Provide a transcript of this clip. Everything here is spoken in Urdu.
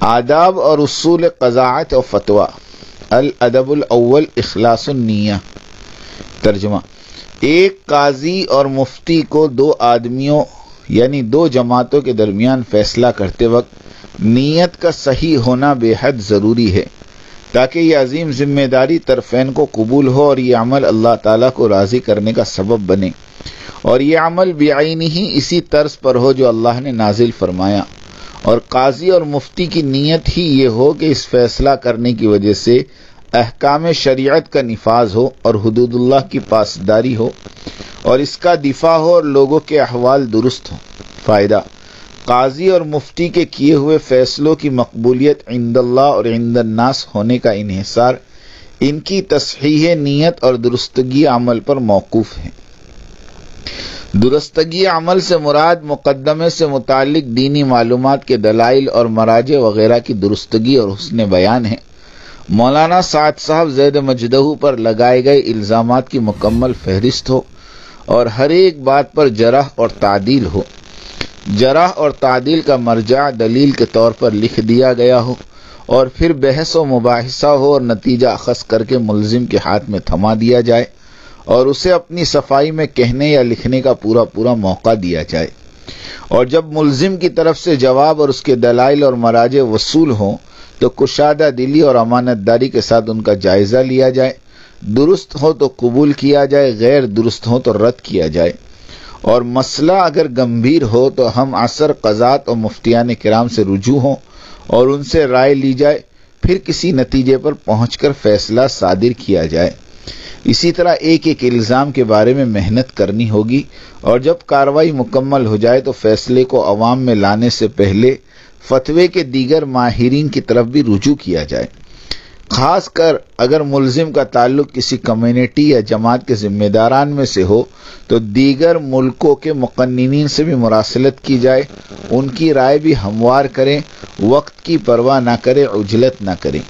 آداب اور اصول قضاعت و فتویٰ۔ الادب الاول اخلاص النیہ۔ ترجمہ: ایک قاضی اور مفتی کو دو آدمیوں یعنی دو جماعتوں کے درمیان فیصلہ کرتے وقت نیت کا صحیح ہونا بے حد ضروری ہے تاکہ یہ عظیم ذمہ داری طرفین کو قبول ہو اور یہ عمل اللہ تعالیٰ کو راضی کرنے کا سبب بنے، اور یہ عمل بعینہ ہی اسی طرز پر ہو جو اللہ نے نازل فرمایا، اور قاضی اور مفتی کی نیت ہی یہ ہو کہ اس فیصلہ کرنے کی وجہ سے احکام شریعت کا نفاذ ہو اور حدود اللہ کی پاسداری ہو اور اس کا دفاع ہو اور لوگوں کے احوال درست ہوں۔ فائدہ: قاضی اور مفتی کے کیے ہوئے فیصلوں کی مقبولیت عند اللہ اور عند الناس ہونے کا انحصار ان کی تصحیح نیت اور درستگی عمل پر موقوف ہے۔ درستگی عمل سے مراد مقدمے سے متعلق دینی معلومات کے دلائل اور مراجع وغیرہ کی درستگی اور حسن بیان ہے۔ مولانا سعد صاحب زید مجدہ پر لگائے گئے الزامات کی مکمل فہرست ہو اور ہر ایک بات پر جرح اور تعدیل ہو۔ جرح اور تعدیل کا مرجع دلیل کے طور پر لکھ دیا گیا ہو اور پھر بحث و مباحثہ ہو اور نتیجہ اخذ کر کے ملزم کے ہاتھ میں تھما دیا جائے اور اسے اپنی صفائی میں کہنے یا لکھنے کا پورا موقع دیا جائے، اور جب ملزم کی طرف سے جواب اور اس کے دلائل اور مراجع وصول ہوں تو کشادہ دلی اور امانت داری کے ساتھ ان کا جائزہ لیا جائے، درست ہو تو قبول کیا جائے، غیر درست ہو تو رد کیا جائے، اور مسئلہ اگر گمبھیر ہو تو ہم عصر قضات اور مفتیان کرام سے رجوع ہوں اور ان سے رائے لی جائے، پھر کسی نتیجے پر پہنچ کر فیصلہ صادر کیا جائے۔ اسی طرح ایک ایک الزام کے بارے میں محنت کرنی ہوگی، اور جب کارروائی مکمل ہو جائے تو فیصلے کو عوام میں لانے سے پہلے فتوے کے دیگر ماہرین کی طرف بھی رجوع کیا جائے۔ خاص کر اگر ملزم کا تعلق کسی کمیونٹی یا جماعت کے ذمہ داران میں سے ہو تو دیگر ملکوں کے مقننین سے بھی مراسلت کی جائے، ان کی رائے بھی ہموار کریں، وقت کی پرواہ نہ کریں، عجلت نہ کریں۔